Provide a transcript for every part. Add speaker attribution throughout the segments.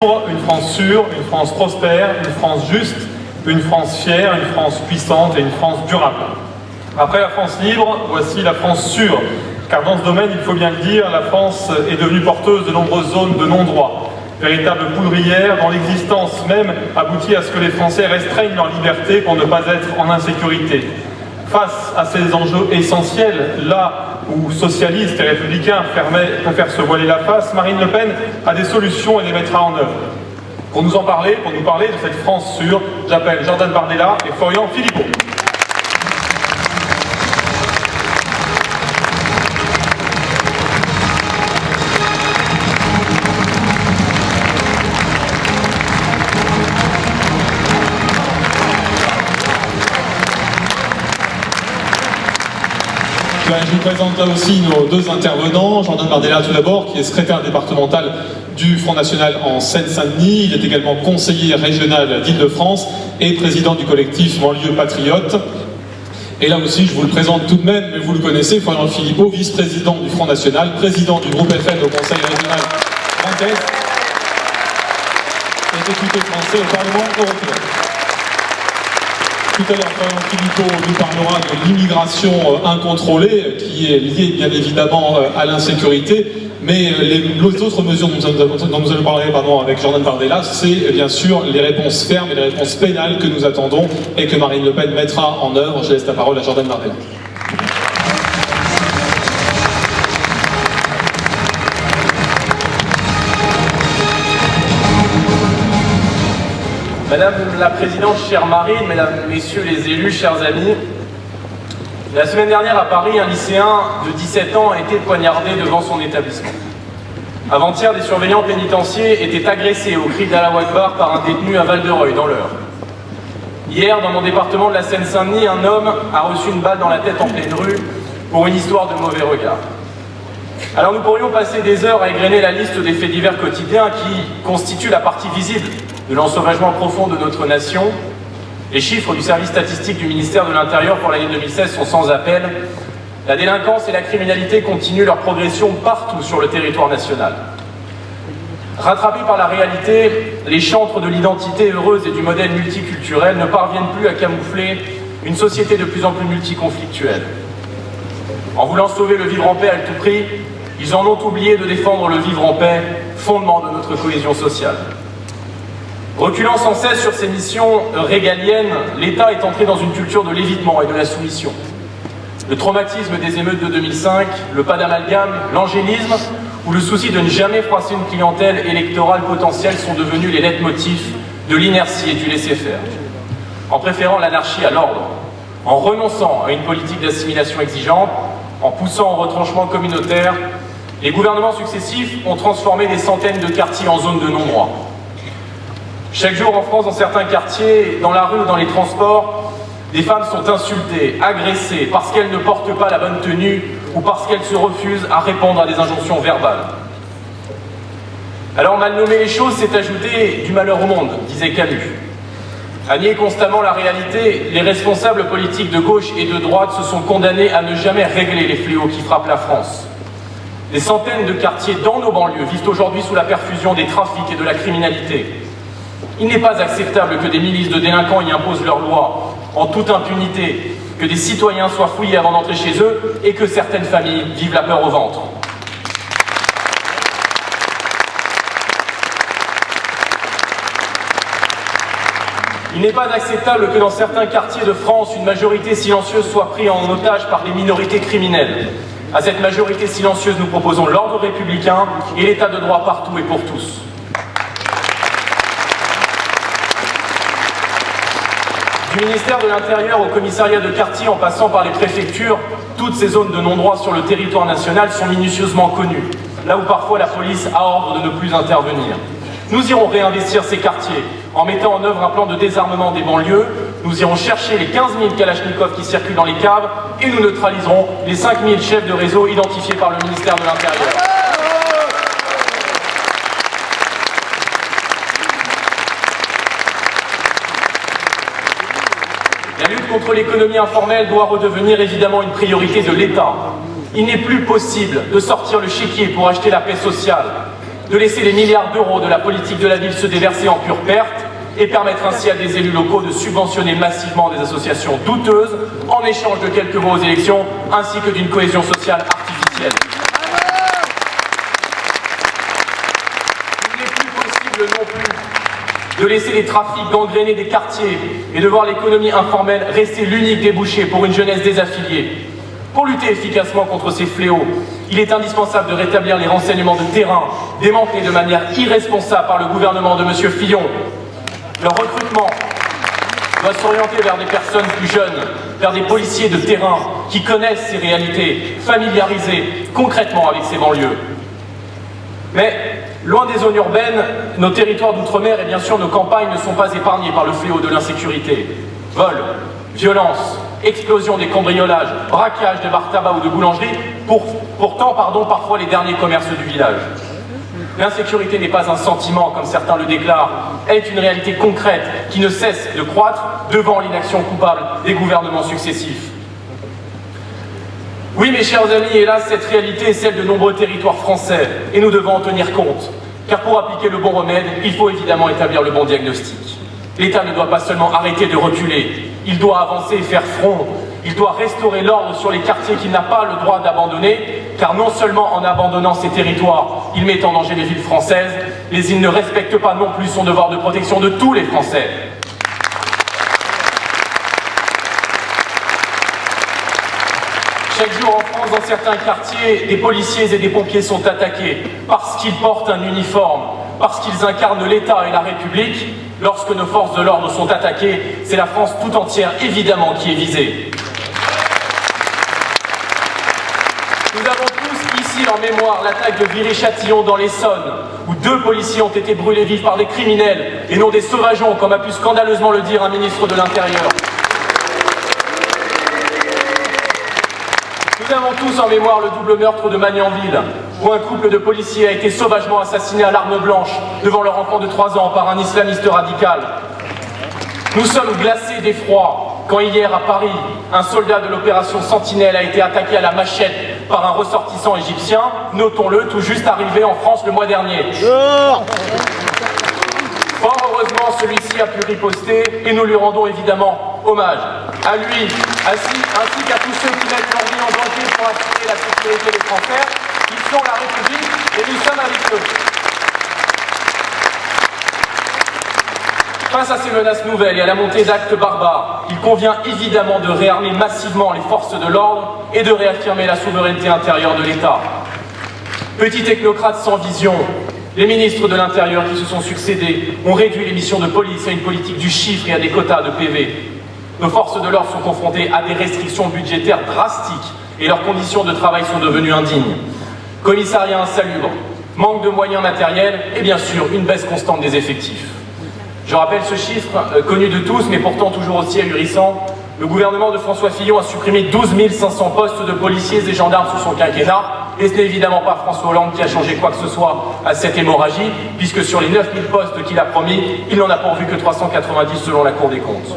Speaker 1: Une France sûre, une France prospère, une France juste, une France fière, une France puissante et une France durable. Après la France libre, voici la France sûre, car dans ce domaine, il faut bien le dire, la France est devenue porteuse de nombreuses zones de non-droit. Véritable poudrière dont l'existence même aboutit à ce que les Français restreignent leur liberté pour ne pas être en insécurité. Face à ces enjeux essentiels, là où socialistes et républicains préfèrent se voiler la face, Marine Le Pen a des solutions et les mettra en œuvre. Pour nous parler de cette France sûre, j'appelle Jordan Bardella et Florian Philippot.
Speaker 2: Je vous présente là aussi nos deux intervenants. Jordan Bardella tout d'abord, qui est secrétaire départemental du Front National en Seine-Saint-Denis. Il est également conseiller régional d'Île-de-France et président du collectif Banlieue Patriote. Et là aussi, je vous le présente tout de même, mais vous le connaissez, Florian Philippot, vice-président du Front National, président du groupe FN au Conseil régional Grand Est et député français au Parlement européen. Tout à l'heure, Florian Philippot nous parlera de l'immigration incontrôlée, qui est liée bien évidemment à l'insécurité, mais les autres mesures dont nous allons parler avec Jordan Bardella, c'est bien sûr les réponses fermes et les réponses pénales que nous attendons et que Marine Le Pen mettra en œuvre. Je laisse la parole à Jordan Bardella.
Speaker 3: Madame la Présidente, chère Marine, Mesdames, Messieurs les élus, chers amis, la semaine dernière à Paris, un lycéen de 17 ans a été poignardé devant son établissement. Avant-hier, des surveillants pénitentiaires étaient agressés au cri d'Allahu Akbar par un détenu à Val-de-Reuil, dans l'Eure. Hier, dans mon département de la Seine-Saint-Denis, un homme a reçu une balle dans la tête en pleine rue pour une histoire de mauvais regard. Alors nous pourrions passer des heures à égrener la liste des faits divers quotidiens qui constituent la partie visible de l'ensauvagement profond de notre nation. Les chiffres du service statistique du ministère de l'Intérieur pour l'année 2016 sont sans appel. La délinquance et la criminalité continuent leur progression partout sur le territoire national. Rattrapés par la réalité, les chantres de l'identité heureuse et du modèle multiculturel ne parviennent plus à camoufler une société de plus en plus multiconflictuelle. En voulant sauver le vivre en paix à tout prix, ils en ont oublié de défendre le vivre en paix, fondement de notre cohésion sociale. Reculant sans cesse sur ses missions régaliennes, l'État est entré dans une culture de l'évitement et de la soumission. Le traumatisme des émeutes de 2005, le pas d'amalgame, l'angélisme ou le souci de ne jamais froisser une clientèle électorale potentielle sont devenus les leitmotifs de l'inertie et du laisser-faire. En préférant l'anarchie à l'ordre, en renonçant à une politique d'assimilation exigeante, en poussant au retranchement communautaire, les gouvernements successifs ont transformé des centaines de quartiers en zones de non-droit. Chaque jour en France, dans certains quartiers, dans la rue ou dans les transports, des femmes sont insultées, agressées parce qu'elles ne portent pas la bonne tenue ou parce qu'elles se refusent à répondre à des injonctions verbales. Alors mal nommer les choses, c'est ajouter du malheur au monde, disait Camus. À nier constamment la réalité, les responsables politiques de gauche et de droite se sont condamnés à ne jamais régler les fléaux qui frappent la France. Des centaines de quartiers dans nos banlieues vivent aujourd'hui sous la perfusion des trafics et de la criminalité. Il n'est pas acceptable que des milices de délinquants y imposent leurs lois, en toute impunité, que des citoyens soient fouillés avant d'entrer chez eux et que certaines familles vivent la peur au ventre. Il n'est pas acceptable que dans certains quartiers de France, une majorité silencieuse soit prise en otage par des minorités criminelles. À cette majorité silencieuse, nous proposons l'ordre républicain et l'état de droit partout et pour tous. Du ministère de l'Intérieur au commissariat de quartier en passant par les préfectures, toutes ces zones de non-droit sur le territoire national sont minutieusement connues, là où parfois la police a ordre de ne plus intervenir. Nous irons réinvestir ces quartiers en mettant en œuvre un plan de désarmement des banlieues. Nous irons chercher les 15 000 Kalachnikov qui circulent dans les caves et nous neutraliserons les 5 000 chefs de réseau identifiés par le ministère de l'Intérieur. La lutte contre l'économie informelle doit redevenir évidemment une priorité de l'État. Il n'est plus possible de sortir le chéquier pour acheter la paix sociale. de laisser les milliards d'euros de la politique de la ville se déverser en pure perte et permettre ainsi à des élus locaux de subventionner massivement des associations douteuses en échange de quelques voix aux élections ainsi que d'une cohésion sociale artificielle. Il n'est plus possible non plus de laisser les trafics gangréner des quartiers et de voir l'économie informelle rester l'unique débouché pour une jeunesse désaffiliée. Pour lutter efficacement contre ces fléaux, il est indispensable de rétablir les renseignements de terrain, démantelés de manière irresponsable par le gouvernement de M. Fillon. Leur recrutement doit s'orienter vers des personnes plus jeunes, vers des policiers de terrain qui connaissent ces réalités, familiarisés concrètement avec ces banlieues. Mais, loin des zones urbaines, nos territoires d'outre-mer et bien sûr nos campagnes ne sont pas épargnés par le fléau de l'insécurité. Vols, violences, explosion des cambriolages, braquage de bars tabac ou de boulangeries, pourtant parfois les derniers commerces du village. L'insécurité n'est pas un sentiment, comme certains le déclarent, elle est une réalité concrète qui ne cesse de croître devant l'inaction coupable des gouvernements successifs. Oui, mes chers amis, hélas, cette réalité est celle de nombreux territoires français, et nous devons en tenir compte, car pour appliquer le bon remède, il faut évidemment établir le bon diagnostic. L'État ne doit pas seulement arrêter de reculer, il doit avancer et faire front. Il doit restaurer l'ordre sur les quartiers qu'il n'a pas le droit d'abandonner, car non seulement en abandonnant ces territoires, il met en danger les villes françaises, mais il ne respecte pas non plus son devoir de protection de tous les Français. Chaque jour en France, dans certains quartiers, des policiers et des pompiers sont attaqués parce qu'ils portent un uniforme, parce qu'ils incarnent l'État et la République. Lorsque nos forces de l'ordre sont attaquées, c'est la France tout entière, évidemment, qui est visée. Nous avons tous ici en mémoire l'attaque de Viry-Châtillon dans l'Essonne, où 2 policiers ont été brûlés vifs par des criminels, et non des sauvageons, comme a pu scandaleusement le dire un ministre de l'Intérieur. Nous avons tous en mémoire le double meurtre de Magnanville, où un couple de policiers a été sauvagement assassiné à l'arme blanche devant leur enfant de 3 ans par un islamiste radical. Nous sommes glacés d'effroi quand hier à Paris, un soldat de l'opération Sentinelle a été attaqué à la machette par un ressortissant égyptien, notons-le, tout juste arrivé en France le mois dernier. Fort heureusement, celui-ci a pu riposter et nous lui rendons évidemment hommage. À lui, ainsi qu'à tous ceux qui mettent leur vie en danger pour assurer la sécurité des Français. Ils sont la République et nous sommes avec eux. Face à ces menaces nouvelles et à la montée d'actes barbares, il convient évidemment de réarmer massivement les forces de l'ordre et de réaffirmer la souveraineté intérieure de l'État. Petits technocrates sans vision, les ministres de l'Intérieur qui se sont succédés ont réduit les missions de police à une politique du chiffre et à des quotas de PV. Nos forces de l'ordre sont confrontées à des restrictions budgétaires drastiques et leurs conditions de travail sont devenues indignes. Commissariat insalubre, manque de moyens matériels et bien sûr une baisse constante des effectifs. Je rappelle ce chiffre, connu de tous mais pourtant toujours aussi ahurissant. Le gouvernement de François Fillon a supprimé 12 500 postes de policiers et gendarmes sous son quinquennat et ce n'est évidemment pas François Hollande qui a changé quoi que ce soit à cette hémorragie puisque sur les 9 000 postes qu'il a promis, il n'en a pourvu que 390 selon la Cour des comptes.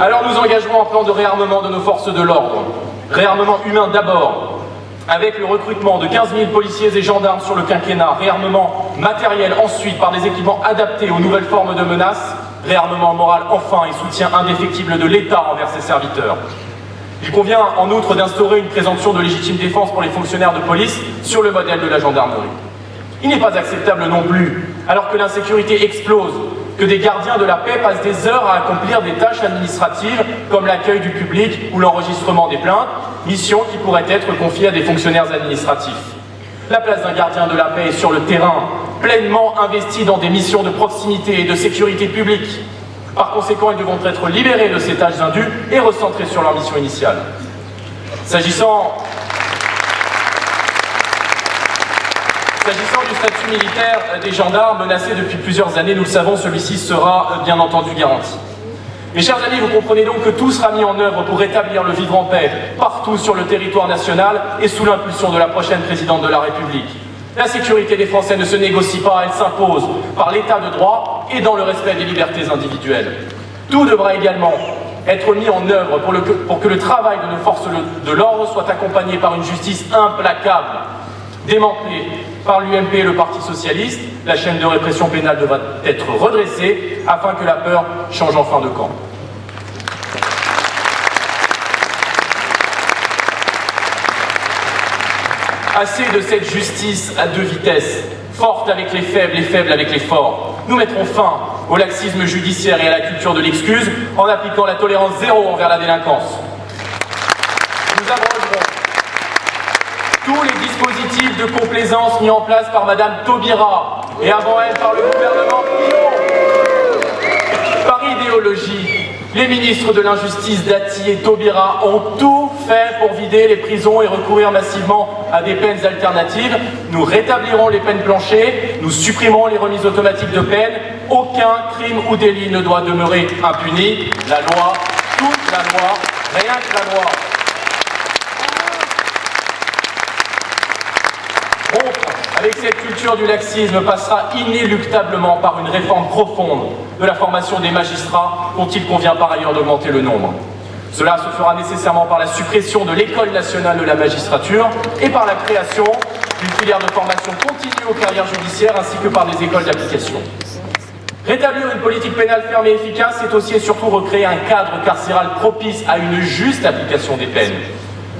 Speaker 3: Alors nous engagerons un plan de réarmement de nos forces de l'ordre. Réarmement humain d'abord, avec le recrutement de 15 000 policiers et gendarmes sur le quinquennat. Réarmement matériel ensuite par des équipements adaptés aux nouvelles formes de menaces. Réarmement moral enfin et soutien indéfectible de l'État envers ses serviteurs. Il convient en outre d'instaurer une présomption de légitime défense pour les fonctionnaires de police sur le modèle de la gendarmerie. Il n'est pas acceptable non plus, alors que l'insécurité explose, que des gardiens de la paix passent des heures à accomplir des tâches administratives comme l'accueil du public ou l'enregistrement des plaintes, mission qui pourrait être confiée à des fonctionnaires administratifs. La place d'un gardien de la paix est sur le terrain, pleinement investi dans des missions de proximité et de sécurité publique. Par conséquent, ils devront être libérés de ces tâches indues et recentrés sur leur mission initiale. S'agissant du statut militaire des gendarmes menacés depuis plusieurs années, nous le savons, celui-ci sera bien entendu garanti. Mes chers amis, vous comprenez donc que tout sera mis en œuvre pour rétablir le vivre en paix partout sur le territoire national et sous l'impulsion de la prochaine présidente de la République. La sécurité des Français ne se négocie pas, elle s'impose par l'état de droit et dans le respect des libertés individuelles. Tout devra également être mis en œuvre pour que le travail de nos forces de l'ordre soit accompagné par une justice implacable, démantelée, par l'UMP et le Parti Socialiste. La chaîne de répression pénale devra être redressée afin que la peur change enfin de camp. Assez de cette justice à deux vitesses, forte avec les faibles et faible avec les forts. Nous mettrons fin au laxisme judiciaire et à la culture de l'excuse en appliquant la tolérance zéro envers la délinquance. Nous abrogerons tous les dispositifs de complaisance mis en place par Madame Taubira et avant elle par le gouvernement Fillon. Par idéologie, les ministres de l'injustice Dati et Taubira ont tout fait pour vider les prisons et recourir massivement à des peines alternatives. Nous rétablirons les peines planchées, nous supprimerons les remises automatiques de peine. Aucun crime ou délit ne doit demeurer impuni. La loi, toute la loi, rien que la loi. Rompre avec cette culture du laxisme passera inéluctablement par une réforme profonde de la formation des magistrats, dont il convient par ailleurs d'augmenter le nombre. Cela se fera nécessairement par la suppression de l'École nationale de la magistrature et par la création d'une filière de formation continue aux carrières judiciaires ainsi que par des écoles d'application. Rétablir une politique pénale ferme et efficace, c'est aussi et surtout recréer un cadre carcéral propice à une juste application des peines.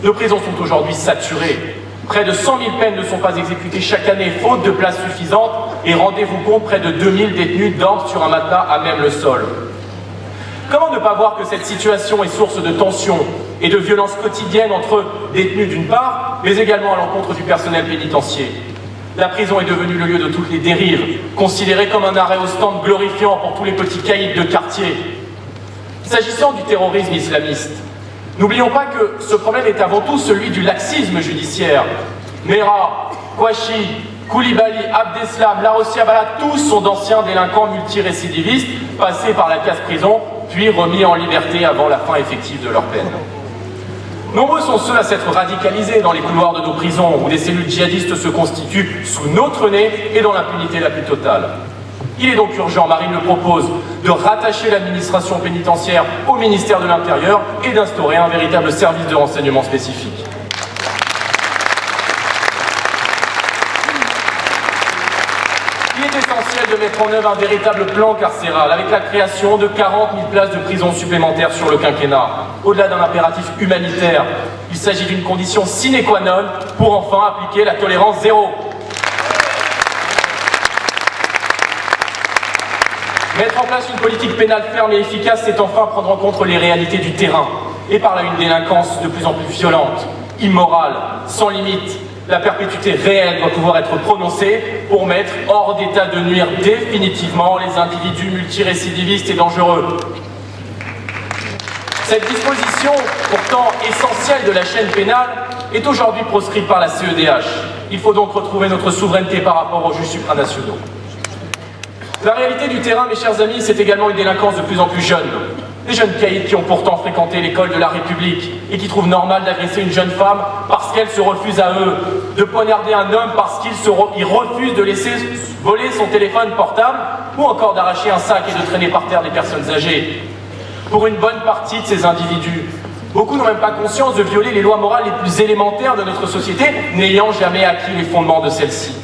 Speaker 3: Nos prisons sont aujourd'hui saturées. Près de 100 000 peines ne sont pas exécutées chaque année, faute de places suffisantes, et rendez-vous compte, près de 2000 détenus dorment sur un matelas à même le sol. Comment ne pas voir que cette situation est source de tensions et de violences quotidiennes entre détenus d'une part, mais également à l'encontre du personnel pénitentiaire. La prison est devenue le lieu de toutes les dérives, considérée comme un arrêt au stand glorifiant pour tous les petits caïds de quartier. S'agissant du terrorisme islamiste, n'oublions pas que ce problème est avant tout celui du laxisme judiciaire. Mera, Kouachi, Koulibaly, Abdeslam, Larossi Abala, tous sont d'anciens délinquants multirécidivistes passés par la case-prison, puis remis en liberté avant la fin effective de leur peine. Nombreux sont ceux à s'être radicalisés dans les couloirs de nos prisons, où des cellules djihadistes se constituent sous notre nez et dans l'impunité la plus totale. Il est donc urgent, Marine le propose, de rattacher l'administration pénitentiaire au ministère de l'Intérieur et d'instaurer un véritable service de renseignement spécifique. Il est essentiel de mettre en œuvre un véritable plan carcéral avec la création de 40 000 places de prison supplémentaires sur le quinquennat. Au-delà d'un impératif humanitaire, il s'agit d'une condition sine qua non pour enfin appliquer la tolérance zéro. Mettre en place une politique pénale ferme et efficace, c'est enfin prendre en compte les réalités du terrain et par là une délinquance de plus en plus violente, immorale, sans limite. La perpétuité réelle doit pouvoir être prononcée pour mettre hors d'état de nuire définitivement les individus multirécidivistes et dangereux. Cette disposition, pourtant essentielle de la chaîne pénale, est aujourd'hui proscrite par la CEDH. Il faut donc retrouver notre souveraineté par rapport aux juges supranationaux. La réalité du terrain, mes chers amis, c'est également une délinquance de plus en plus jeune. Des jeunes caïds qui ont pourtant fréquenté l'école de la République et qui trouvent normal d'agresser une jeune femme parce qu'elle se refuse à eux, de poignarder un homme parce qu'il refuse de laisser voler son téléphone portable ou encore d'arracher un sac et de traîner par terre des personnes âgées. Pour une bonne partie de ces individus, beaucoup n'ont même pas conscience de violer les lois morales les plus élémentaires de notre société, n'ayant jamais acquis les fondements de celle-ci.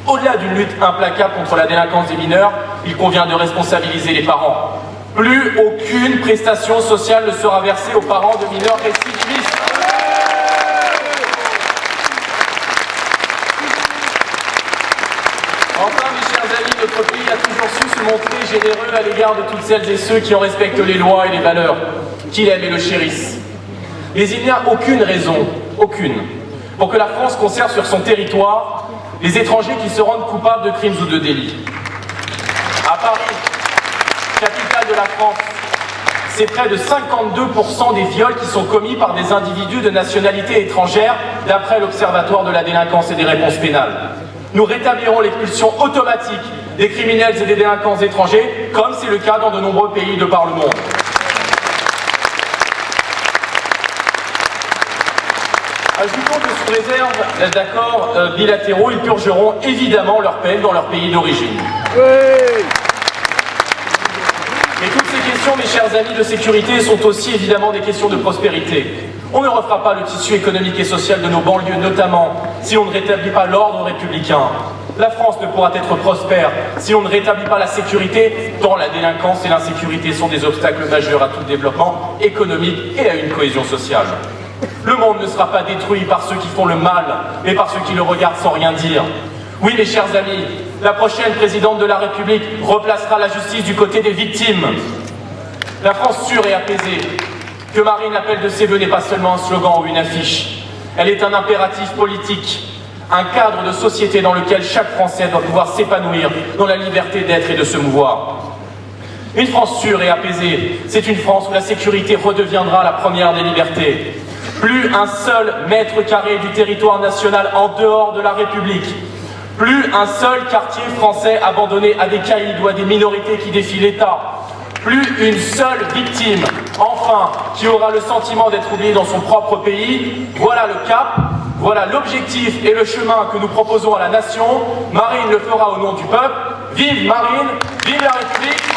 Speaker 3: Au-delà d'une lutte implacable contre la délinquance des mineurs, il convient de responsabiliser les parents. Plus aucune prestation sociale ne sera versée aux parents de mineurs récidivistes. Enfin, mes chers amis, notre pays a toujours su se montrer généreux à l'égard de toutes celles et ceux qui en respectent les lois et les valeurs, qui l'aiment et le chérissent. Mais il n'y a aucune raison, aucune, pour que la France conserve sur son territoire les étrangers qui se rendent coupables de crimes ou de délits. À Paris, capitale de la France, c'est près de 52% des viols qui sont commis par des individus de nationalité étrangère, d'après l'Observatoire de la délinquance et des réponses pénales. Nous rétablirons l'expulsion automatique des criminels et des délinquants étrangers, comme c'est le cas dans de nombreux pays de par le monde. Ajoutons que sous réserve d'accords bilatéraux, ils purgeront évidemment leur peine dans leur pays d'origine. Oui. Mais toutes ces questions, mes chers amis, de sécurité sont aussi évidemment des questions de prospérité. On ne refera pas le tissu économique et social de nos banlieues, notamment si l'on ne rétablit pas l'ordre républicain. La France ne pourra être prospère si l'on ne rétablit pas la sécurité, tant la délinquance et l'insécurité sont des obstacles majeurs à tout développement économique et à une cohésion sociale. Le monde ne sera pas détruit par ceux qui font le mal, mais par ceux qui le regardent sans rien dire. Oui, mes chers amis, la prochaine présidente de la République replacera la justice du côté des victimes. La France sûre et apaisée, que Marine appelle de ses voeux, n'est pas seulement un slogan ou une affiche. Elle est un impératif politique, un cadre de société dans lequel chaque Français doit pouvoir s'épanouir dans la liberté d'être et de se mouvoir. Une France sûre et apaisée, c'est une France où la sécurité redeviendra la première des libertés. Plus un seul mètre carré du territoire national en dehors de la République. Plus un seul quartier français abandonné à des caïds ou à des minorités qui défient l'État. Plus une seule victime, enfin, qui aura le sentiment d'être oubliée dans son propre pays. Voilà le cap, voilà l'objectif et le chemin que nous proposons à la nation. Marine le fera au nom du peuple. Vive Marine, vive la République.